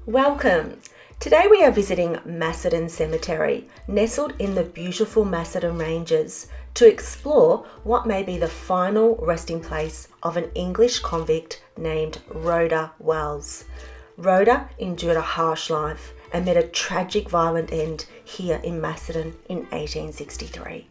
Welcome! Today we are visiting Macedon Cemetery, nestled in the beautiful Macedon Ranges, to explore what may be the final resting place of an English convict named Rhoda Wells. Rhoda endured a harsh life and met a tragic violent end here in Macedon in 1863.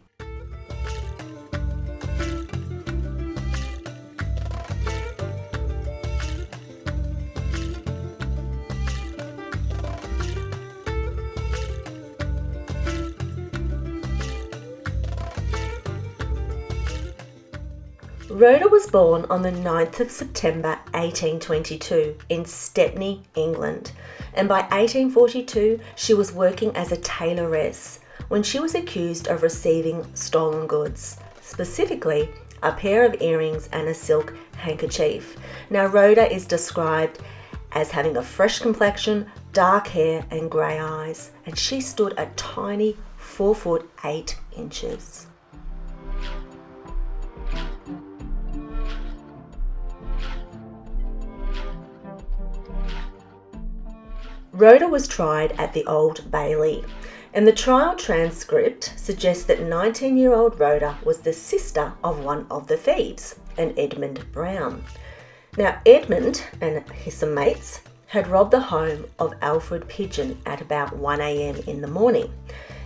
Rhoda was born on the 9th of September 1822 in Stepney, England, and by 1842 she was working as a tailoress when she was accused of receiving stolen goods, specifically a pair of earrings and a silk handkerchief. Now Rhoda is described as having a fresh complexion, dark hair and grey eyes, and she stood a tiny 4 foot 8 inches. Rhoda was tried at the Old Bailey, and the trial transcript suggests that 19-year-old Rhoda was the sister of one of the thieves, an Edmund Brown. Now, Edmund and some mates had robbed the home of Alfred Pigeon at about 1 a.m. in the morning,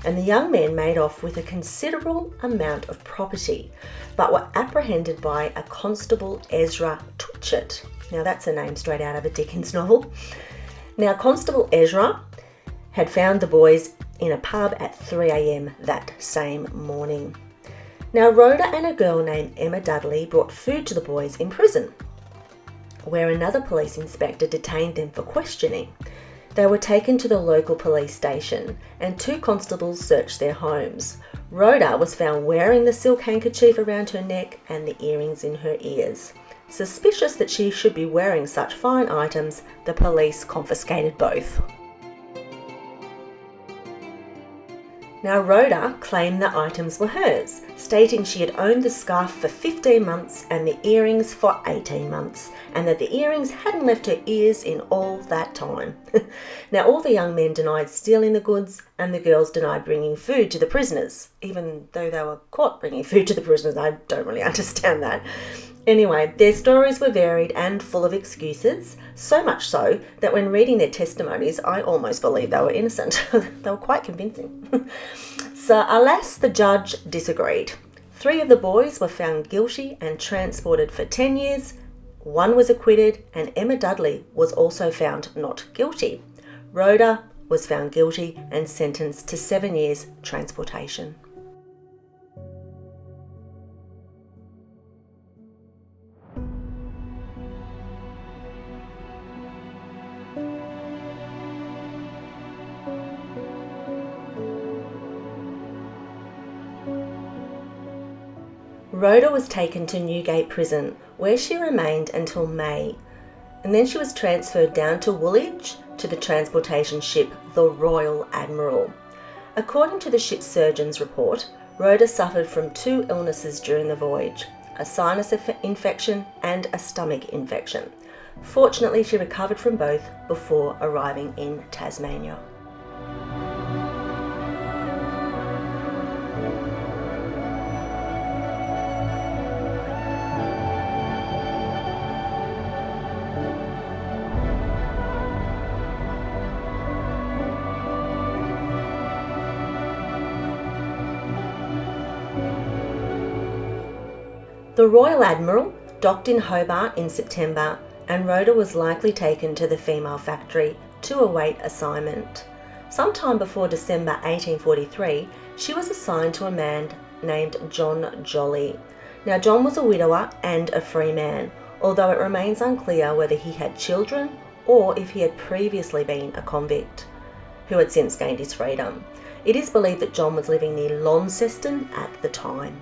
and the young men made off with a considerable amount of property, but were apprehended by a Constable Ezra Twitchett. Now, that's a name straight out of a Dickens novel. Now, Constable Ezra had found the boys in a pub at 3 a.m. that same morning. Now, Rhoda and a girl named Emma Dudley brought food to the boys in prison, where another police inspector detained them for questioning. They were taken to the local police station, and 2 constables searched their homes. Rhoda was found wearing the silk handkerchief around her neck and the earrings in her ears. Suspicious that she should be wearing such fine items, the police confiscated both. Now, Rhoda claimed the items were hers, stating she had owned the scarf for 15 months and the earrings for 18 months, and that the earrings hadn't left her ears in all that time. Now, all the young men denied stealing the goods, and the girls denied bringing food to the prisoners, even though they were caught bringing food to the prisoners. I don't really understand that. Anyway, their stories were varied and full of excuses, so much so that when reading their testimonies, I almost believed they were innocent. They were quite convincing. So, alas, the judge disagreed. 3 of the boys were found guilty and transported for 10 years. 1 was acquitted, and Emma Dudley was also found not guilty. Rhoda was found guilty and sentenced to 7 years transportation. Rhoda was taken to Newgate Prison, where she remained until May, and then she was transferred down to Woolwich to the transportation ship the Royal Admiral. According to the ship's surgeon's report, Rhoda suffered from 2 illnesses during the voyage, a sinus infection and a stomach infection. Fortunately, she recovered from both before arriving in Tasmania. The Royal Admiral docked in Hobart in September, and Rhoda was likely taken to the female factory to await assignment. Sometime before December 1843, she was assigned to a man named John Jolly. Now, John was a widower and a free man, although it remains unclear whether he had children or if he had previously been a convict who had since gained his freedom. It is believed that John was living near Launceston at the time.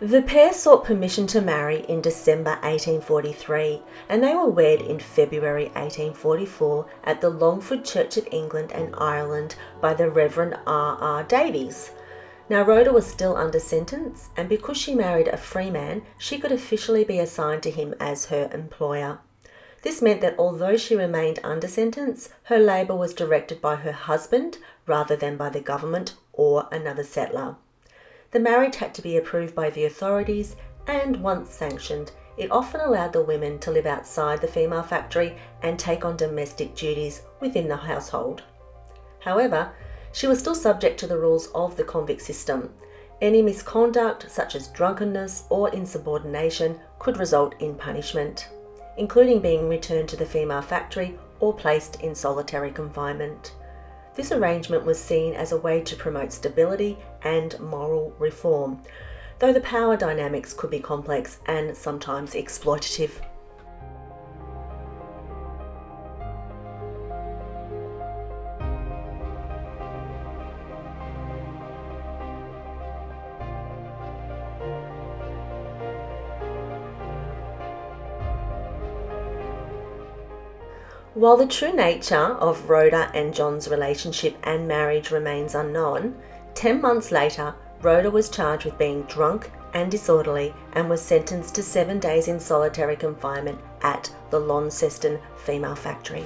The pair sought permission to marry in December 1843, and they were wed in February 1844 at the Longford Church of England and Ireland by the Reverend R. Davies. Now, Rhoda was still under sentence, and because she married a free man, she could officially be assigned to him as her employer. This meant that although she remained under sentence, her labour was directed by her husband rather than by the government or another settler. The marriage had to be approved by the authorities, and once sanctioned, it often allowed the women to live outside the female factory and take on domestic duties within the household. However, she was still subject to the rules of the convict system. Any misconduct, such as drunkenness or insubordination, could result in punishment, including being returned to the female factory or placed in solitary confinement. This arrangement was seen as a way to promote stability and moral reform, though the power dynamics could be complex and sometimes exploitative. While the true nature of Rhoda and John's relationship and marriage remains unknown, 10 months later, Rhoda was charged with being drunk and disorderly and was sentenced to 7 days in solitary confinement at the Launceston Female Factory.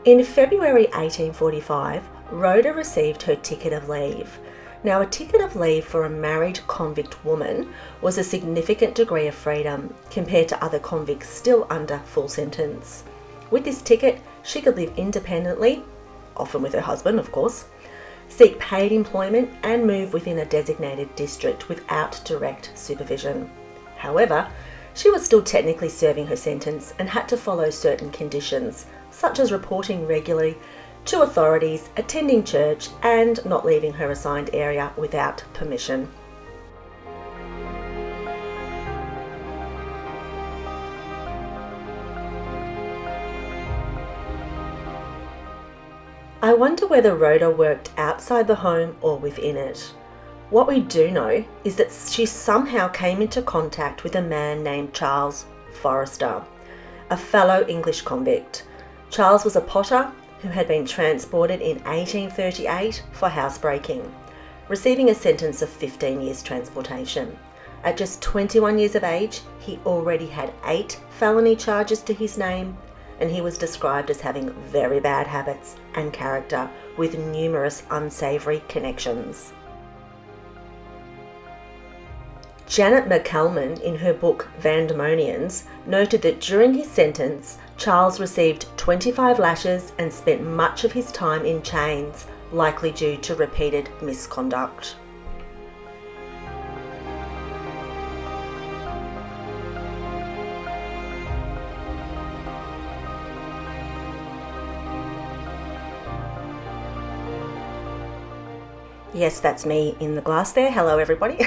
In February 1845, Rhoda received her ticket of leave. Now, a ticket of leave for a married convict woman was a significant degree of freedom compared to other convicts still under full sentence. With this ticket, she could live independently, often with her husband, of course, seek paid employment, and move within a designated district without direct supervision. However, she was still technically serving her sentence and had to follow certain conditions, such as reporting regularly to authorities, attending church, and not leaving her assigned area without permission. I wonder whether Rhoda worked outside the home or within it. What we do know is that she somehow came into contact with a man named Charles Forrester, a fellow English convict. Charles was a potter who had been transported in 1838 for housebreaking, receiving a sentence of 15 years transportation. At just 21 years of age, he already had 8 felony charges to his name, and he was described as having very bad habits and character with numerous unsavoury connections. Janet McCalman, in her book Vandemonians, noted that during his sentence, Charles received 25 lashes and spent much of his time in chains, likely due to repeated misconduct. Yes, that's me in the glass there. Hello, everybody.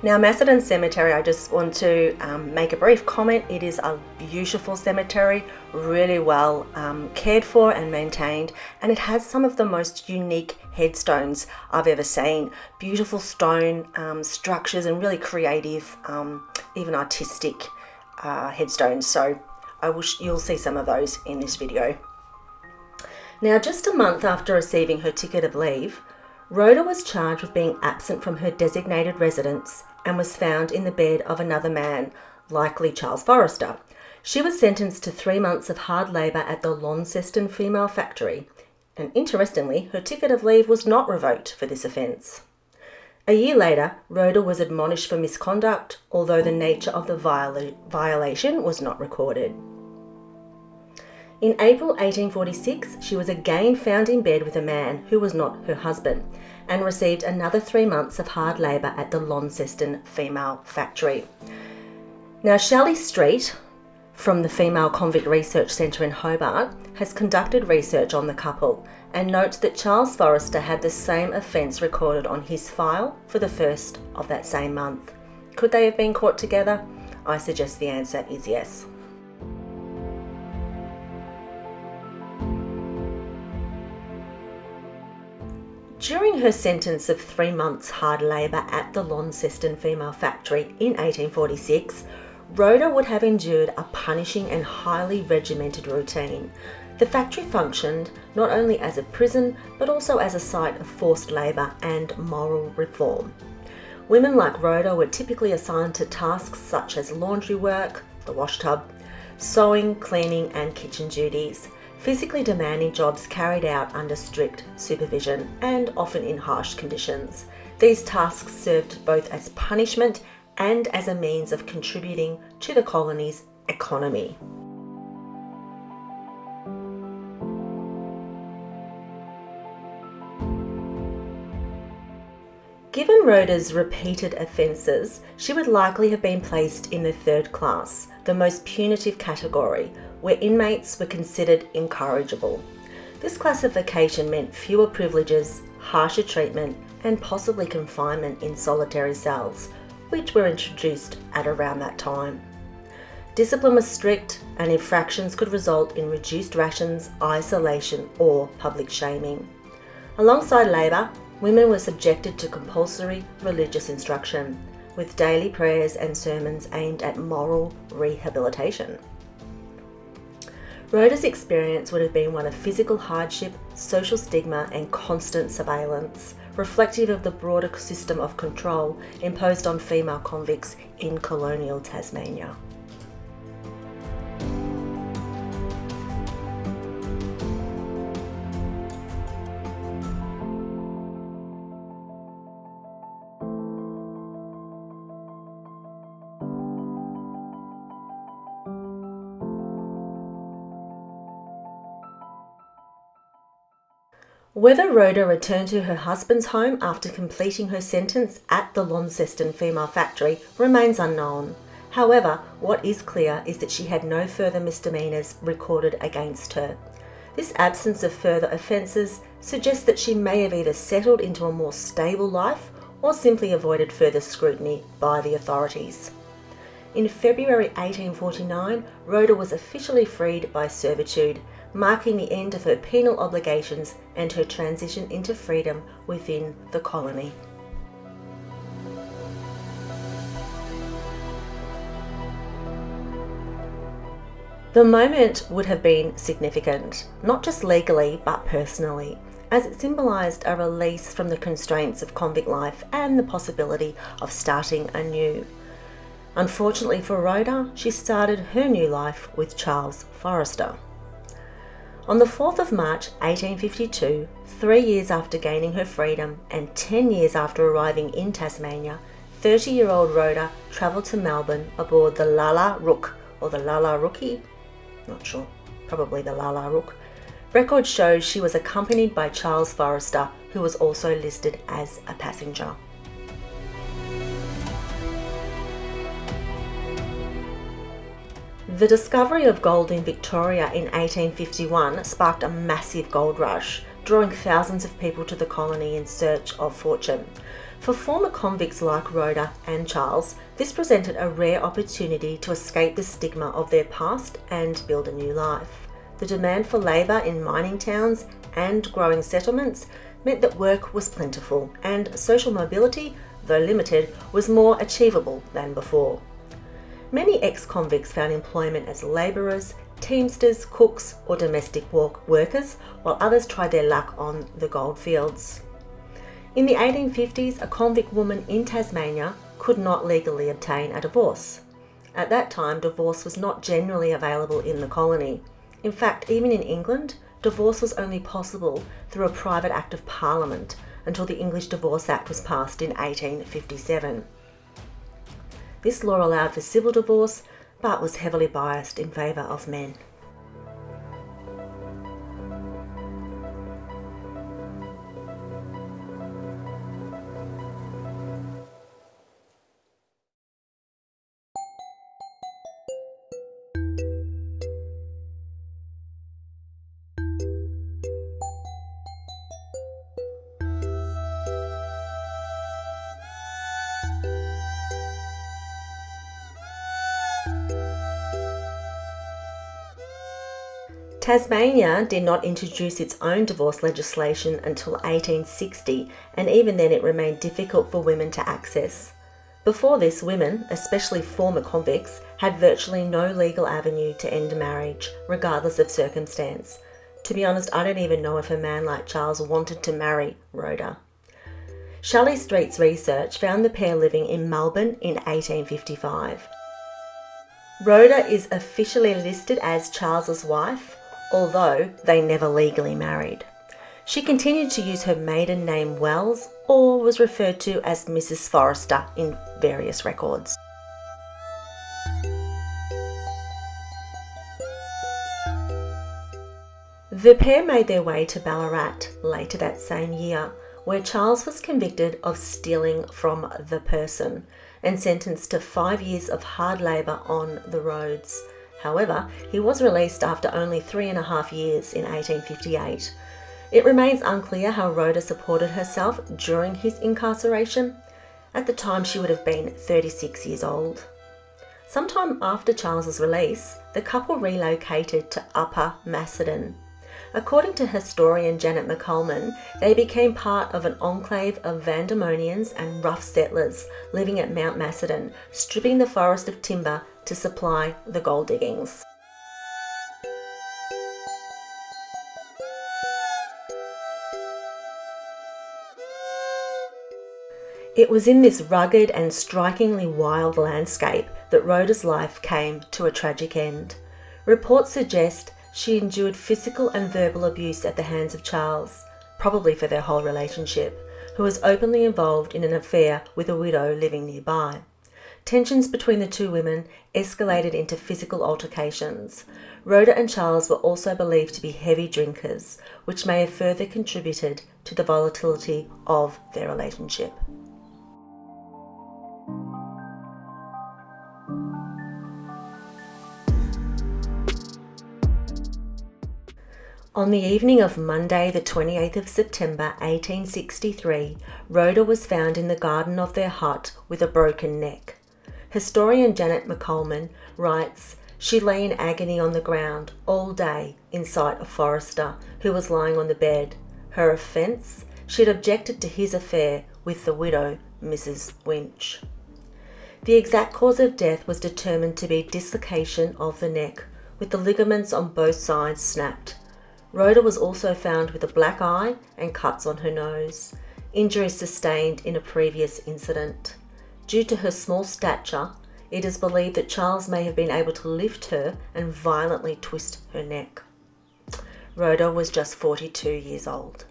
Now, Macedon Cemetery, I just want to make a brief comment. It is a beautiful cemetery, really well cared for and maintained, and it has some of the most unique headstones I've ever seen. Beautiful stone structures and really creative, even artistic headstones. So you'll see some of those in this video. Now, just a month after receiving her ticket of leave, Rhoda was charged with being absent from her designated residence and was found in the bed of another man, likely Charles Forrester. She was sentenced to 3 months of hard labour at the Launceston Female Factory, and interestingly, her ticket of leave was not revoked for this offence. A year later, Rhoda was admonished for misconduct, although the nature of the violation was not recorded. In April 1846, she was again found in bed with a man who was not her husband and received another 3 months of hard labour at the Launceston Female Factory. Now, Shelley Street from the Female Convict Research Centre in Hobart has conducted research on the couple and notes that Charles Forrester had the same offence recorded on his file for the 1st of that same month. Could they have been caught together? I suggest the answer is yes. During her sentence of 3 months hard labour at the Launceston Female Factory in 1846, Rhoda would have endured a punishing and highly regimented routine. The factory functioned not only as a prison, but also as a site of forced labour and moral reform. Women like Rhoda were typically assigned to tasks such as laundry work, the wash tub, sewing, cleaning and kitchen duties, physically demanding jobs carried out under strict supervision and often in harsh conditions. These tasks served both as punishment and as a means of contributing to the colony's economy. Given Rhoda's repeated offences, she would likely have been placed in the third class, the most punitive category, where inmates were considered incorrigible. This classification meant fewer privileges, harsher treatment, and possibly confinement in solitary cells, which were introduced at around that time. Discipline was strict, and infractions could result in reduced rations, isolation, or public shaming. Alongside labour, women were subjected to compulsory religious instruction, with daily prayers and sermons aimed at moral rehabilitation. Rhoda's experience would have been one of physical hardship, social stigma, and constant surveillance, reflective of the broader system of control imposed on female convicts in colonial Tasmania. Whether Rhoda returned to her husband's home after completing her sentence at the Launceston Female Factory remains unknown. However, what is clear is that she had no further misdemeanours recorded against her. This absence of further offences suggests that she may have either settled into a more stable life or simply avoided further scrutiny by the authorities. In February 1849, Rhoda was officially freed by servitude, marking the end of her penal obligations and her transition into freedom within the colony. The moment would have been significant, not just legally but personally, as it symbolised a release from the constraints of convict life and the possibility of starting anew. Unfortunately for Rhoda, she started her new life with Charles Forrester. On the 4th of March 1852, 3 years after gaining her freedom and 10 years after arriving in Tasmania, 30-year-old Rhoda travelled to Melbourne aboard the Lala Rook, or the Lala Rookie, not sure, probably the Lala Rook. Record shows she was accompanied by Charles Forrester, who was also listed as a passenger. The discovery of gold in Victoria in 1851 sparked a massive gold rush, drawing thousands of people to the colony in search of fortune. For former convicts like Rhoda and Charles, this presented a rare opportunity to escape the stigma of their past and build a new life. The demand for labour in mining towns and growing settlements meant that work was plentiful and social mobility, though limited, was more achievable than before. Many ex-convicts found employment as labourers, teamsters, cooks or domestic workers, while others tried their luck on the gold fields. In the 1850s, a convict woman in Tasmania could not legally obtain a divorce. At that time, divorce was not generally available in the colony. In fact, even in England, divorce was only possible through a private act of Parliament until the English Divorce Act was passed in 1857. This law allowed for civil divorce, but was heavily biased in favour of men. Tasmania did not introduce its own divorce legislation until 1860, and even then it remained difficult for women to access. Before this, women, especially former convicts, had virtually no legal avenue to end a marriage, regardless of circumstance. To be honest, I don't even know if a man like Charles wanted to marry Rhoda. Shelley Street's research found the pair living in Melbourne in 1855. Rhoda is officially listed as Charles's wife, although they never legally married. She continued to use her maiden name Wells, or was referred to as Mrs. Forrester in various records. The pair made their way to Ballarat later that same year, where Charles was convicted of stealing from the person and sentenced to 5 years of hard labour on the roads. However, he was released after only 3.5 years in 1858. It remains unclear how Rhoda supported herself during his incarceration. At the time, she would have been 36 years old. Sometime after Charles's release, the couple relocated to Upper Macedon. According to historian Janet McColman, they became part of an enclave of Vandemonians and rough settlers living at Mount Macedon, stripping the forest of timber to supply the gold diggings. It was in this rugged and strikingly wild landscape that Rhoda's life came to a tragic end. Reports suggest she endured physical and verbal abuse at the hands of Charles, probably for their whole relationship, who was openly involved in an affair with a widow living nearby. Tensions between the two women escalated into physical altercations. Rhoda and Charles were also believed to be heavy drinkers, which may have further contributed to the volatility of their relationship. On the evening of Monday, the 28th of September 1863, Rhoda was found in the garden of their hut with a broken neck. Historian Janet McColman writes, "She lay in agony on the ground all day in sight of Forrester, who was lying on the bed. Her offence? She had objected to his affair with the widow, Mrs. Winch." The exact cause of death was determined to be dislocation of the neck, with the ligaments on both sides snapped. Rhoda was also found with a black eye and cuts on her nose, injuries sustained in a previous incident. Due to her small stature, it is believed that Charles may have been able to lift her and violently twist her neck. Rhoda was just 42 years old.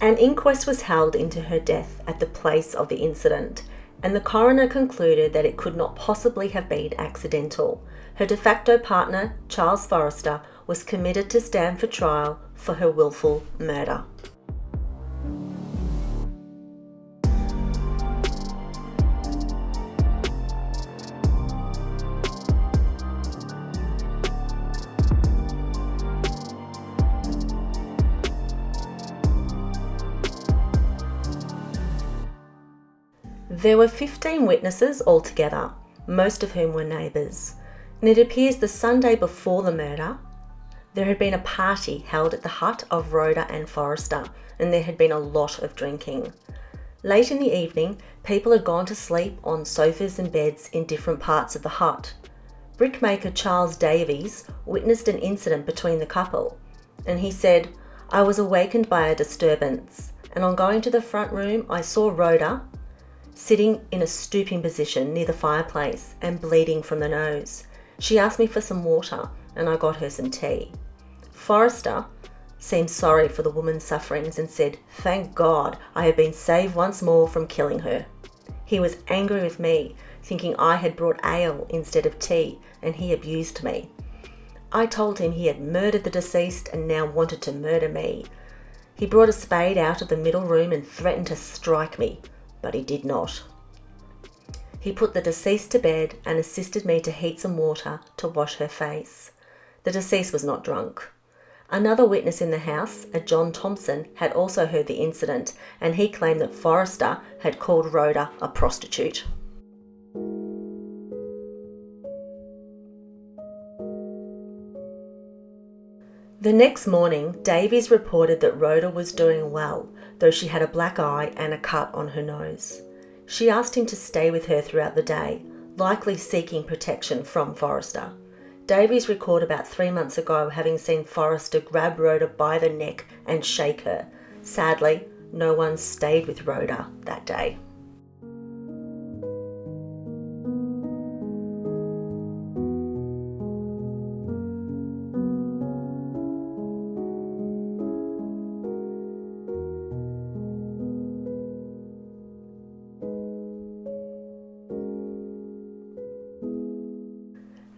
An inquest was held into her death at the place of the incident, and the coroner concluded that it could not possibly have been accidental. Her de facto partner, Charles Forrester, was committed to stand for trial for her willful murder. There were 15 witnesses altogether, most of whom were neighbours, and it appears the Sunday before the murder, there had been a party held at the hut of Roda and Forrester, and there had been a lot of drinking. Late in the evening, people had gone to sleep on sofas and beds in different parts of the hut. Brickmaker Charles Davies witnessed an incident between the couple, and he said, "I was awakened by a disturbance, and on going to the front room, I saw Rhoda sitting in a stooping position near the fireplace and bleeding from the nose. She asked me for some water and I got her some tea." Forrester seemed sorry for the woman's sufferings and said, "Thank God I have been saved once more from killing her." He was angry with me, thinking I had brought ale instead of tea, and he abused me. I told him he had murdered the deceased and now wanted to murder me. He brought a spade out of the middle room and threatened to strike me, but he did not. He put the deceased to bed and assisted me to heat some water to wash her face. The deceased was not drunk. Another witness in the house, a John Thompson, had also heard the incident, and he claimed that Forrester had called Rhoda a prostitute. The next morning, Davies reported that Rhoda was doing well, though she had a black eye and a cut on her nose. She asked him to stay with her throughout the day, likely seeking protection from Forrester. Davies recalled about 3 months ago having seen Forrester grab Rhoda by the neck and shake her. Sadly, no one stayed with Rhoda that day.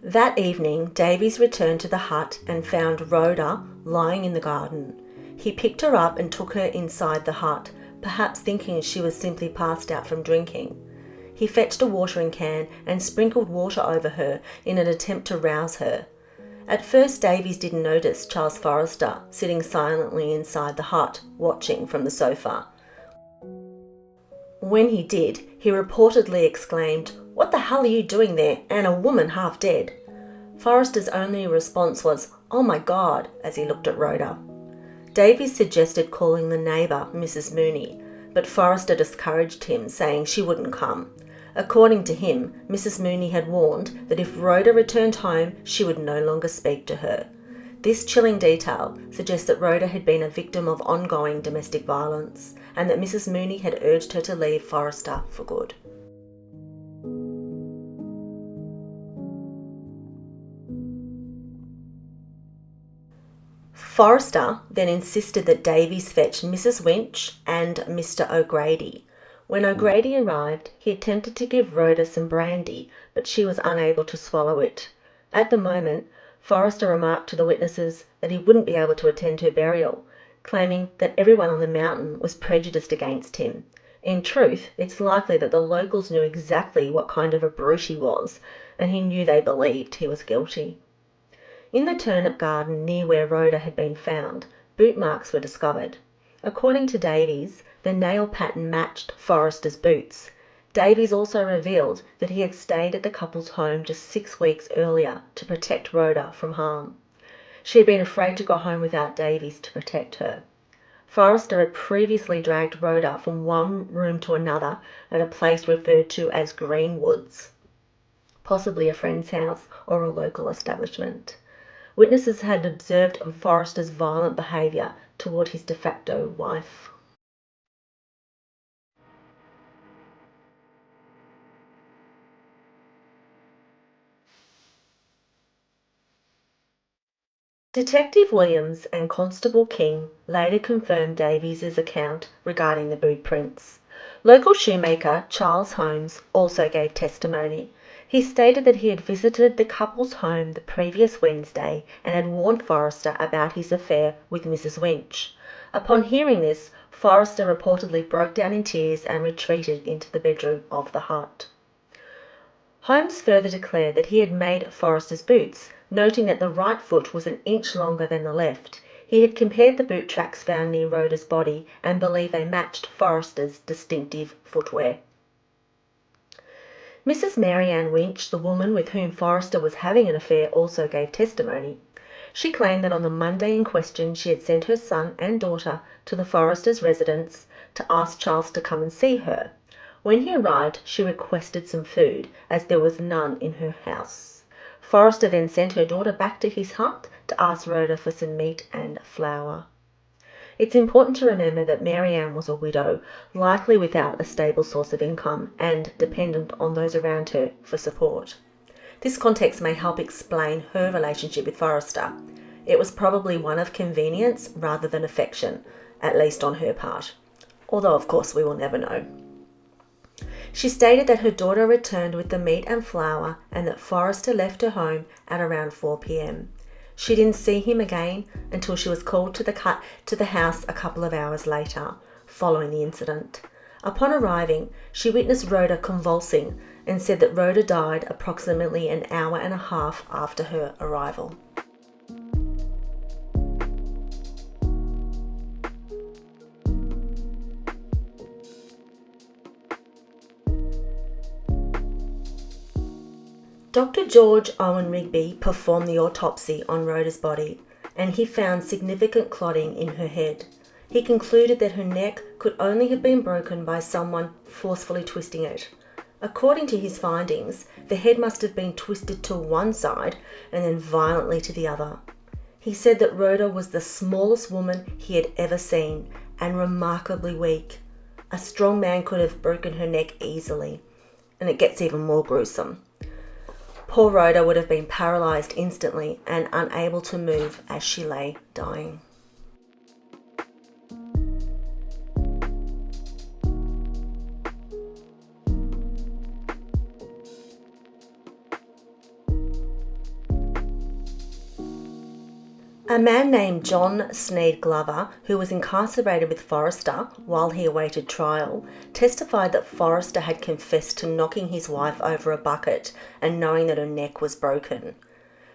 That evening, Davies returned to the hut and found Rhoda lying in the garden. He picked her up and took her inside the hut, perhaps thinking she was simply passed out from drinking. He fetched a watering can and sprinkled water over her in an attempt to rouse her. At first, Davies didn't notice Charles Forrester sitting silently inside the hut, watching from the sofa. When he did, he reportedly exclaimed, "What the hell are you doing there? And a woman half dead." Forrester's only response was, "Oh my God," as he looked at Rhoda. Davies suggested calling the neighbour, Mrs. Mooney, but Forrester discouraged him, saying she wouldn't come. According to him, Mrs. Mooney had warned that if Rhoda returned home, she would no longer speak to her. This chilling detail suggests that Rhoda had been a victim of ongoing domestic violence, and that Mrs. Mooney had urged her to leave Forrester for good. Forrester then insisted that Davies fetch Mrs. Winch and Mr. O'Grady. When O'Grady arrived, he attempted to give Rhoda some brandy, but she was unable to swallow it. At the moment, Forrester remarked to the witnesses that he wouldn't be able to attend her burial, claiming that everyone on the mountain was prejudiced against him. In truth, it's likely that the locals knew exactly what kind of a brute he was, and he knew they believed he was guilty. In the turnip garden near where Rhoda had been found, boot marks were discovered. According to Davies, the nail pattern matched Forrester's boots. Davies also revealed that he had stayed at the couple's home just 6 weeks earlier to protect Rhoda from harm. She had been afraid to go home without Davies to protect her. Forrester had previously dragged Rhoda from one room to another at a place referred to as Greenwoods, possibly a friend's house or a local establishment. Witnesses had observed Forrester's violent behaviour toward his de facto wife. Detective Williams and Constable King later confirmed Davies' account regarding the boot prints. Local shoemaker Charles Holmes also gave testimony. He stated that he had visited the couple's home the previous Wednesday and had warned Forrester about his affair with Mrs. Winch. Upon hearing this, Forrester reportedly broke down in tears and retreated into the bedroom of the hut. Holmes further declared that he had made Forrester's boots, noting that the right foot was an inch longer than the left. He had compared the boot tracks found near Rhoda's body and believed they matched Forrester's distinctive footwear. Mrs. Mary Ann Winch, the woman with whom Forrester was having an affair, also gave testimony. She claimed that on the Monday in question she had sent her son and daughter to the Forresters' residence to ask Charles to come and see her. When he arrived, she requested some food, as there was none in her house. Forrester then sent her daughter back to his hut to ask Rhoda for some meat and flour. It's important to remember that Mary Ann was a widow, likely without a stable source of income and dependent on those around her for support. This context may help explain her relationship with Forrester. It was probably one of convenience rather than affection, at least on her part. Although, of course, we will never know. She stated that her daughter returned with the meat and flour and that Forrester left her home at around 4 p.m. She didn't see him again until she was called to the house a couple of hours later, following the incident. Upon arriving, she witnessed Rhoda convulsing and said that Rhoda died approximately an hour and a half after her arrival. Dr. George Owen Rigby performed the autopsy on Rhoda's body, and he found significant clotting in her head. He concluded that her neck could only have been broken by someone forcefully twisting it. According to his findings, the head must have been twisted to one side and then violently to the other. He said that Rhoda was the smallest woman he had ever seen and remarkably weak. A strong man could have broken her neck easily, and it gets even more gruesome. Poor Rhoda would have been paralysed instantly and unable to move as she lay dying. A man named John Sneed Glover, who was incarcerated with Forrester while he awaited trial, testified that Forrester had confessed to knocking his wife over a bucket and knowing that her neck was broken.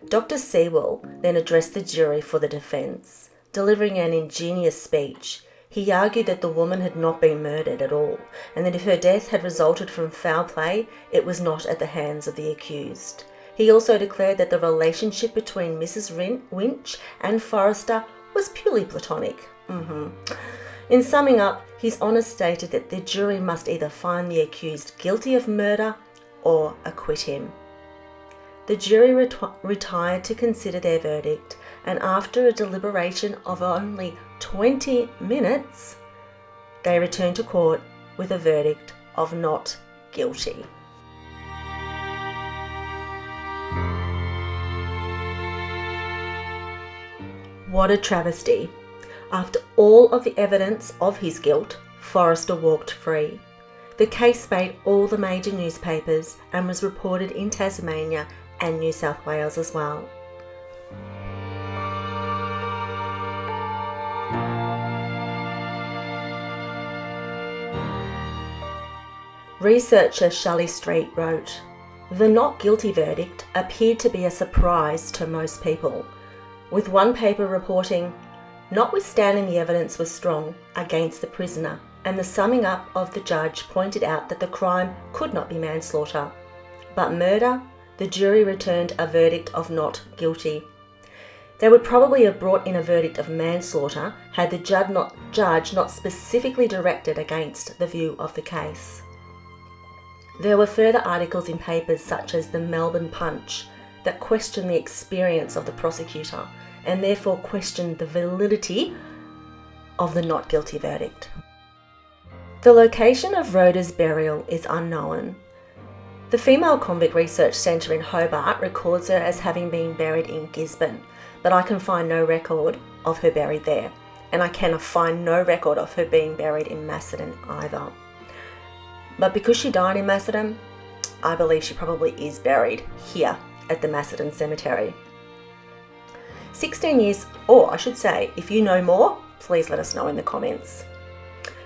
Dr. Sewell then addressed the jury for the defence. Delivering an ingenious speech, he argued that the woman had not been murdered at all, and that if her death had resulted from foul play, it was not at the hands of the accused. He also declared that the relationship between Mrs. Winch and Forrester was purely platonic. In summing up, His Honour stated that the jury must either find the accused guilty of murder or acquit him. The jury retired to consider their verdict, and after a deliberation of only 20 minutes, they returned to court with a verdict of not guilty. What a travesty. After all of the evidence of his guilt, Forrester walked free. The case made all the major newspapers and was reported in Tasmania and New South Wales as well. Researcher Shelley Street wrote, "The not guilty verdict appeared to be a surprise to most people, with one paper reporting, 'Notwithstanding the evidence was strong against the prisoner, and the summing up of the judge pointed out that the crime could not be manslaughter, but murder, the jury returned a verdict of not guilty.' They would probably have brought in a verdict of manslaughter had the judge not specifically directed against the view of the case." There were further articles in papers such as the Melbourne Punch that questioned the experience of the prosecutor and therefore questioned the validity of the not guilty verdict. The location of Rhoda's burial is unknown. The Female Convict Research Centre in Hobart records her as having been buried in Gisborne, but I can find no record of her buried there, and I can find no record of her being buried in Macedon either. But because she died in Macedon, I believe she probably is buried here at the Macedon Cemetery. 16 years, or I should say, if you know more, please let us know in the comments.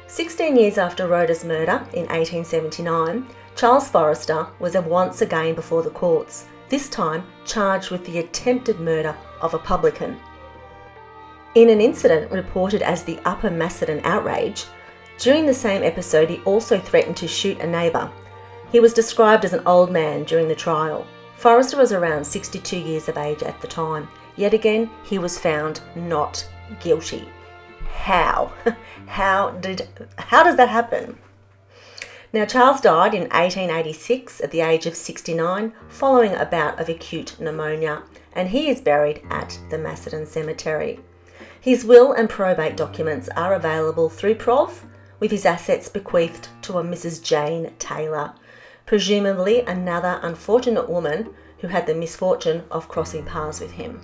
16 years after Rhoda's murder in 1879, Charles Forrester was once again before the courts, this time charged with the attempted murder of a publican. In an incident reported as the Upper Macedon outrage, during the same episode he also threatened to shoot a neighbour. He was described as an old man during the trial. Forrester was around 62 years of age at the time. Yet again, he was found not guilty. How? How does that happen? Now, Charles died in 1886 at the age of 69 following a bout of acute pneumonia, and he is buried at the Macedon Cemetery. His will and probate documents are available through Prov, with his assets bequeathed to a Mrs. Jane Taylor, presumably another unfortunate woman who had the misfortune of crossing paths with him.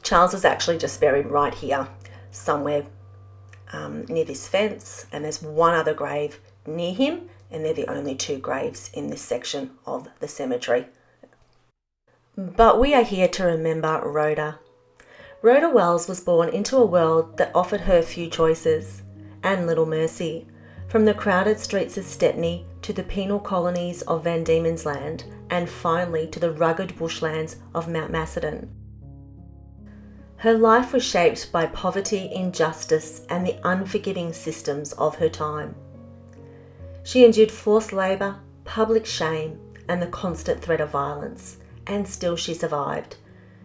Charles is actually just buried right here, somewhere near this fence, and there's one other grave near him, and they're the only two graves in this section of the cemetery. But we are here to remember Rhoda. Rhoda Wells was born into a world that offered her few choices and little mercy, from the crowded streets of Stepney to the penal colonies of Van Diemen's Land, and finally to the rugged bushlands of Mount Macedon. Her life was shaped by poverty, injustice, and the unforgiving systems of her time. She endured forced labour, public shame, and the constant threat of violence, and still she survived.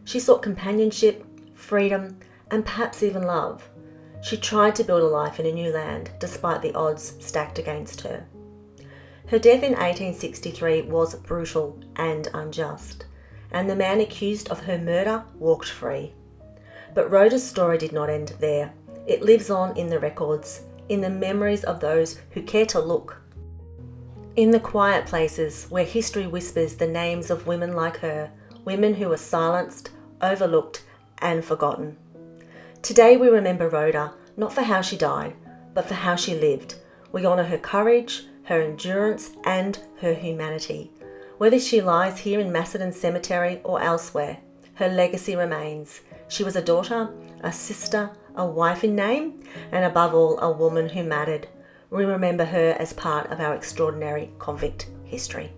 She sought companionship, freedom, and perhaps even love. She tried to build a life in a new land despite the odds stacked against her. Her death in 1863 was brutal and unjust, and the man accused of her murder walked free. But Rhoda's story did not end there. It lives on in the records, in the memories of those who care to look. In the quiet places where history whispers the names of women like her, women who were silenced, overlooked, and forgotten. Today we remember Rhoda, not for how she died, but for how she lived. We honour her courage, her endurance, and her humanity. Whether she lies here in Macedon Cemetery or elsewhere, her legacy remains. She was a daughter, a sister, a wife in name, and above all, a woman who mattered. We remember her as part of our extraordinary convict history.